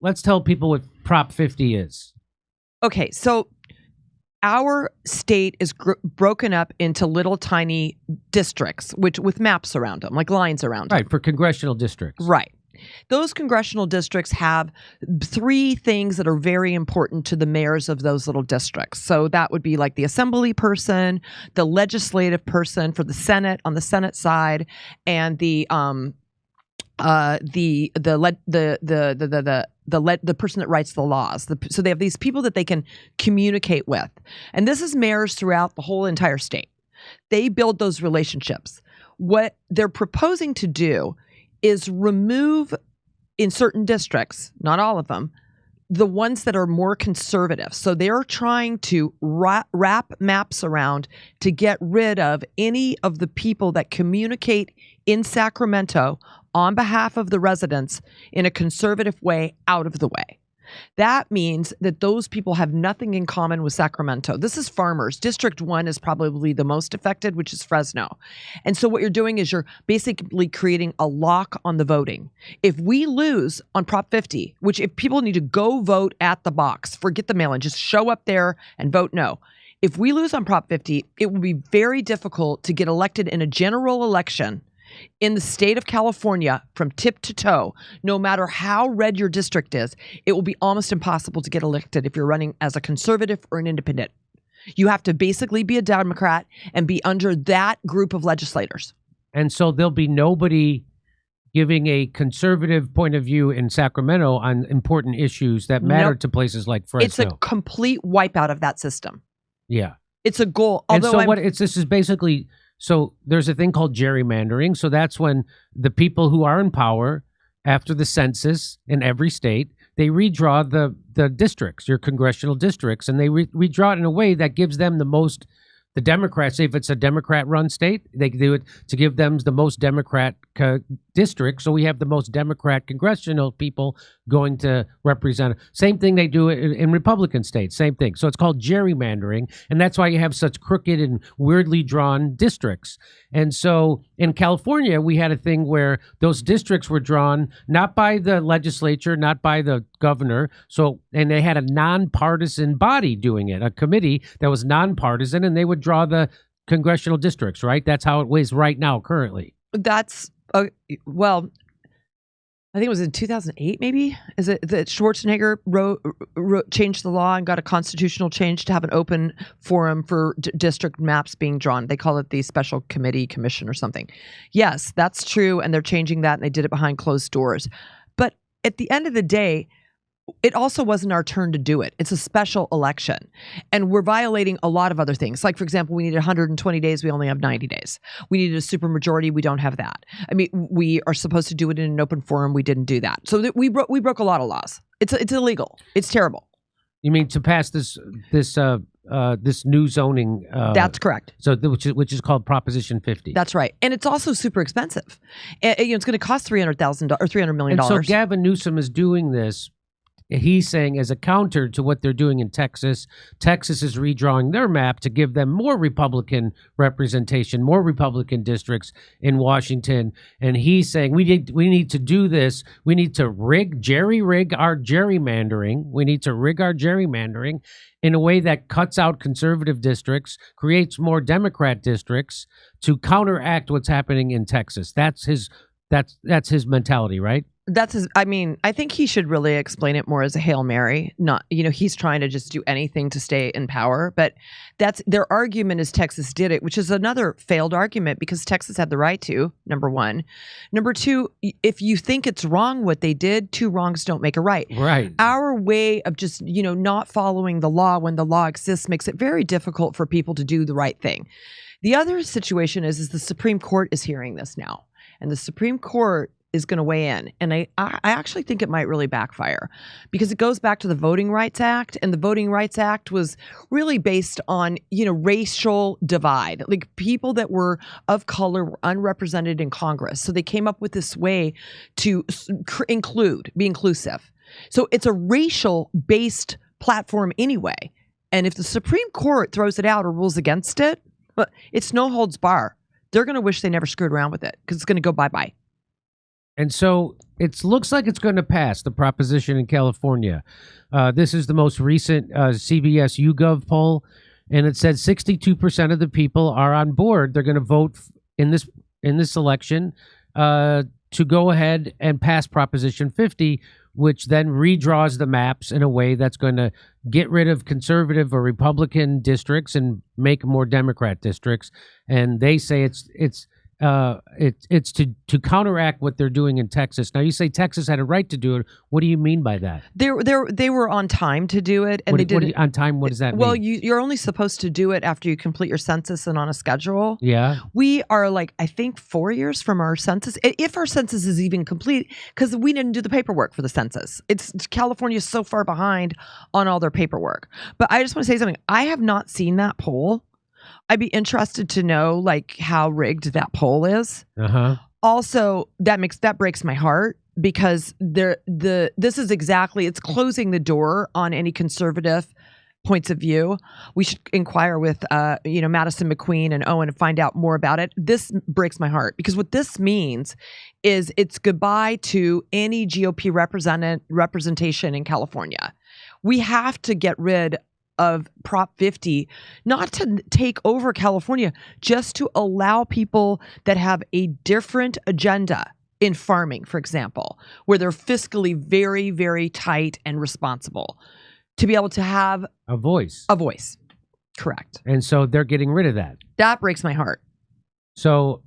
let's tell people what Prop 50 is. Okay, so our state is broken up into little tiny districts, which with maps around them, like lines around them. Right, for congressional districts. Right. Those congressional districts have 3 things that are very important to the mayors of those little districts. So that would be like the assembly person, the legislative person for the Senate on the Senate side, and the person that writes the laws. So they have these people that they can communicate with. And this is mayors throughout the whole entire state. They build those relationships. What they're proposing to do is remove, in certain districts, not all of them, the ones that are more conservative. So they're trying to wrap maps around to get rid of any of the people that communicate in Sacramento on behalf of the residents in a conservative way out of the way. That means that those people have nothing in common with Sacramento. This is farmers. District 1 is probably the most affected, which is Fresno. And so what you're doing is you're basically creating a lock on the voting. If we lose on Prop 50, which if people need to go vote at the box, forget the mail-in, just show up there and vote no. If we lose on Prop 50, it will be very difficult to get elected in a general election in the state of California from tip to toe. No matter how red your district is, it will be almost impossible to get elected if you're running as a conservative or an independent. You have to basically be a Democrat and be under that group of legislators. And so there'll be nobody giving a conservative point of view in Sacramento on important issues that matter to places like Fresno. It's a complete wipeout of that system. Yeah. It's a goal. And so this is basically... So there's a thing called gerrymandering. So that's when the people who are in power after the census in every state, they redraw the districts, your congressional districts, and they redraw it in a way that gives them the most, the Democrats, say if it's a Democrat-run state, they do it to give them the most Democrat district. So we have the most Democrat congressional people going to represent. Same thing they do in Republican states, same thing. So it's called gerrymandering, and that's why you have such crooked and weirdly drawn districts. And so in California, we had a thing where those districts were drawn not by the legislature, not by the governor. So, and they had a nonpartisan body doing it, a committee that was nonpartisan, and they would draw the congressional districts, right? That's how it is right now, currently. That's, well, I think it was in 2008, maybe, is it that Schwarzenegger changed the law and got a constitutional change to have an open forum for district maps being drawn. They call it the special commission or something. Yes, that's true. And they're changing that, and they did it behind closed doors. But at the end of the day, it also wasn't our turn to do it. It's a special election. And we're violating a lot of other things. Like, for example, we needed 120 days. We only have 90 days. We needed a supermajority. We don't have that. I mean, we are supposed to do it in an open forum. We didn't do that. So we broke a lot of laws. It's illegal. It's terrible. You mean to pass this new zoning? That's correct. So which is called Proposition 50. That's right, and it's also super expensive. And, it's going to cost $300,000 or $300 million. And so Gavin Newsom is doing this. He's saying as a counter to what they're doing in Texas, Texas is redrawing their map to give them more Republican representation, more Republican districts in Washington. And he's saying we need to do this. We need to jerry-rig our gerrymandering. We need to rig our gerrymandering in a way that cuts out conservative districts, creates more Democrat districts to counteract what's happening in Texas. That's his mentality, right? That's his, I mean, I think he should really explain it more as a Hail Mary. Not, he's trying to just do anything to stay in power. But that's their argument is Texas did it, which is another failed argument because Texas had the right to, number one. Number two, if you think it's wrong what they did, 2 wrongs don't make a right. Right. Our way of just, not following the law when the law exists makes it very difficult for people to do the right thing. The other situation is the Supreme Court is hearing this now. And the Supreme Court is going to weigh in. And I actually think it might really backfire because it goes back to the Voting Rights Act. And the Voting Rights Act was really based on, racial divide. Like people that were of color were unrepresented in Congress. So they came up with this way to be inclusive. So it's a racial-based platform anyway. And if the Supreme Court throws it out or rules against it, it's no holds bar. They're going to wish they never screwed around with it because it's going to go bye-bye. And so it looks like it's going to pass, the proposition in California. This is the most recent CBS YouGov poll, and it said 62% of the people are on board. They're going to vote in this election to go ahead and pass Proposition 50, which then redraws the maps in a way that's going to get rid of conservative or Republican districts and make more Democrat districts. And they say it's to counteract what they're doing in Texas. Now, you say Texas had a right to do it. What do you mean by that? They were on time to do it, and they did it on time. What does that mean? Well, you're only supposed to do it after you complete your census and on a schedule. Yeah, we are like, I think 4 years from our census, if our census is even complete, because we didn't do the paperwork for the census. California is so far behind on all their paperwork. But I just want to say something. I have not seen that poll. I'd be interested to know like how rigged that poll is. Also, that breaks my heart because this is exactly, it's closing the door on any conservative points of view. We should inquire with Madison McQueen and Owen and find out more about it. This breaks my heart because what this means is it's goodbye to any GOP representation in California. We have to get rid of Prop 50, not to take over California, just to allow people that have a different agenda in farming, for example, where they're fiscally very, very tight and responsible, to be able to have a voice. A voice. Correct. And so they're getting rid of that. That breaks my heart. So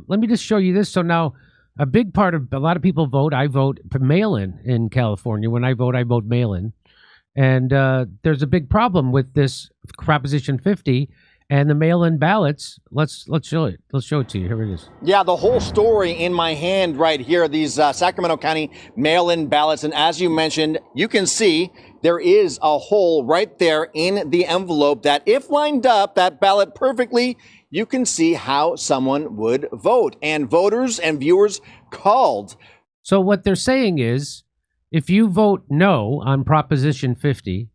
let me just show you this. So now a big part of a lot of people vote. I vote mail-in California. When I vote mail-in. And there's a big problem with this Proposition 50 and the mail-in ballots. Let's show it. Let's show it to you. Here it is. Yeah, the whole story in my hand right here, these Sacramento County mail-in ballots. And as you mentioned, you can see there is a hole right there in the envelope that if lined up, that ballot perfectly, you can see how someone would vote. And voters and viewers called. So what they're saying is, if you vote no on Proposition 50,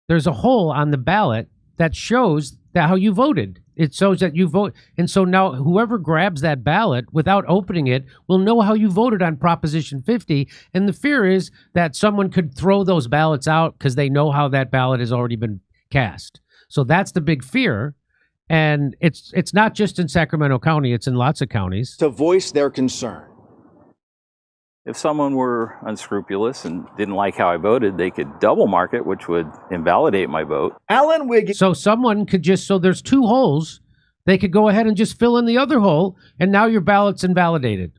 there's a hole on the ballot that shows that how you voted. It shows that you vote. And so now whoever grabs that ballot without opening it will know how you voted on Proposition 50. And the fear is that someone could throw those ballots out because they know how that ballot has already been cast. So that's the big fear. And it's not just in Sacramento County. It's in lots of counties. To voice their concern. If someone were unscrupulous and didn't like how I voted, they could double mark it, which would invalidate my vote. Alan Wiggins. So someone could so there's two holes. They could go ahead and just fill in the other hole, and now your ballot's invalidated.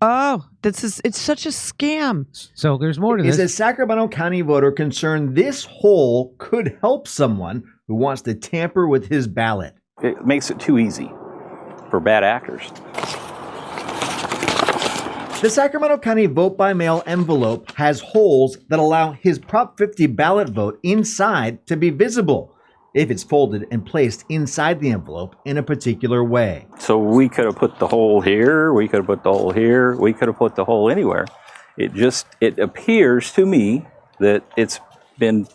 Oh, it's such a scam. So there's more to this. Is a Sacramento County voter concerned this hole could help someone who wants to tamper with his ballot? It makes it too easy for bad actors. The Sacramento County vote-by-mail envelope has holes that allow his Prop 50 ballot vote inside to be visible if it's folded and placed inside the envelope in a particular way. So we could have put the hole here, we could have put the hole here, we could have put the hole anywhere. It appears to me that it's been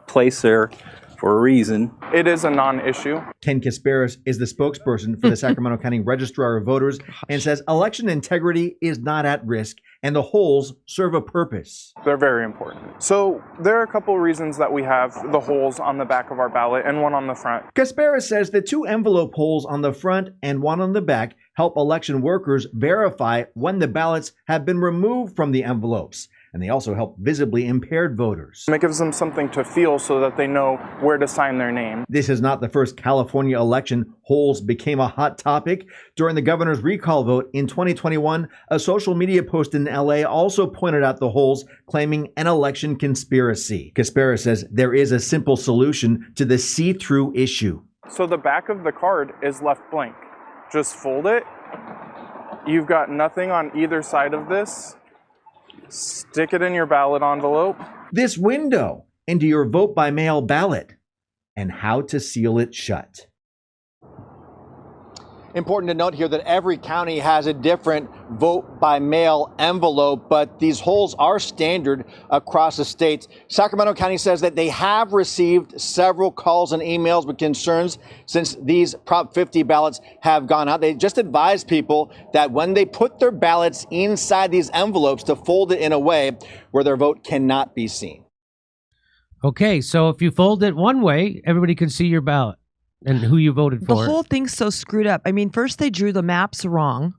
placed there for a reason. It is a non-issue. Ken Kasparis is the spokesperson for the Sacramento County Registrar of Voters and says election integrity is not at risk and the holes serve a purpose. They're very important. So there are a couple of reasons that we have the holes on the back of our ballot and one on the front. Kasparis says the two envelope holes on the front and one on the back help election workers verify when the ballots have been removed from the envelopes. And they also help visibly impaired voters. And it gives them something to feel so that they know where to sign their name. This is not the first California election holes became a hot topic. During the governor's recall vote in 2021, a social media post in LA also pointed out the holes, claiming an election conspiracy. Kasparis says there is a simple solution to the see-through issue. So the back of the card is left blank. Just fold it. You've got nothing on either side of this. Stick it in your ballot envelope. This window into your vote-by-mail ballot and how to seal it shut. Important to note here that every county has a different vote by mail envelope, but these holes are standard across the state. Sacramento County says that they have received several calls and emails with concerns since these Prop 50 ballots have gone out. They just advise people that when they put their ballots inside these envelopes to fold it in a way where their vote cannot be seen. Okay, so if you fold it one way, everybody can see your ballot and who you voted for. The whole thing's so screwed up. I mean, first they drew the maps wrong.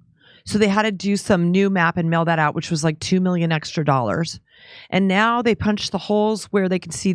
So they had to do some new map and mail that out, which was like $2 million extra. And now they punch the holes where they can see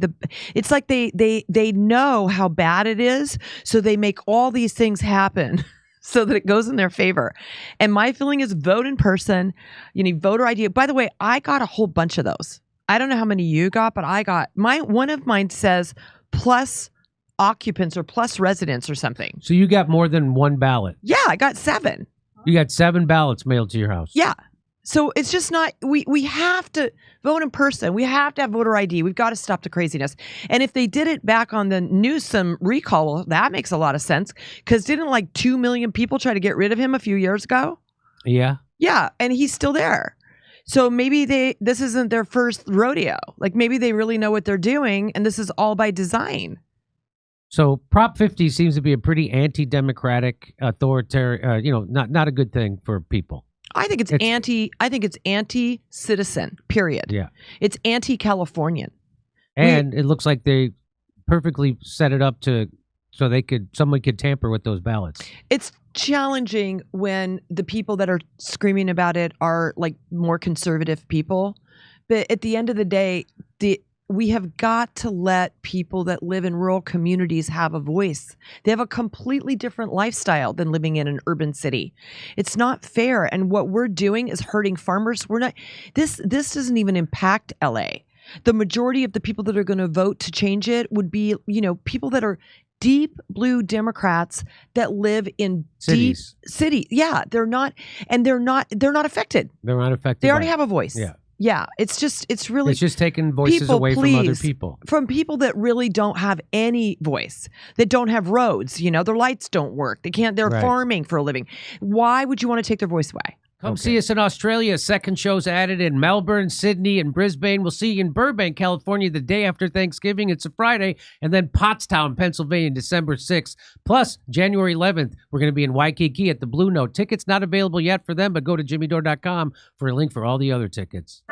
it's like they know how bad it is. So they make all these things happen so that it goes in their favor. And my feeling is vote in person. You need voter ID. By the way, I got a whole bunch of those. I don't know how many you got, but I got one of mine says plus occupants or plus residents or something. So you got more than one ballot. Yeah, I got 7. You got 7 ballots mailed to your house. Yeah. So it's just not, we have to vote in person. We have to have voter ID. We've got to stop the craziness. And if they did it back on the Newsom recall, well, that makes a lot of sense, because didn't like 2 million people try to get rid of him a few years ago? Yeah. Yeah. And he's still there. So maybe this isn't their first rodeo. Like maybe they really know what they're doing and this is all by design. So Prop 50 seems to be a pretty anti-democratic, authoritarian, not a good thing for people. I think it's anti-citizen, period. Yeah. It's anti-Californian. And it looks like they perfectly set it up so someone could tamper with those ballots. It's challenging when the people that are screaming about it are like more conservative people. But at the end of the day, we have got to let people that live in rural communities have a voice. They have a completely different lifestyle than living in an urban city. It's not fair. And what we're doing is hurting farmers. This doesn't even impact LA. The majority of the people that are going to vote to change it would be, people that are deep blue Democrats that live in Cities. deep city. Yeah, they're not affected. They're not affected. They already have a voice. Yeah. Yeah, it's just taking voices away from other people. From people that really don't have any voice, that don't have roads, their lights don't work. They're Right. farming for a living. Why would you want to take their voice away? Come see us in Australia. Second show's added in Melbourne, Sydney, and Brisbane. We'll see you in Burbank, California, the day after Thanksgiving. It's a Friday. And then Pottstown, Pennsylvania, December 6th. Plus, January 11th, we're going to be in Waikiki at the Blue Note. Tickets not available yet for them, but go to jimmydore.com for a link for all the other tickets.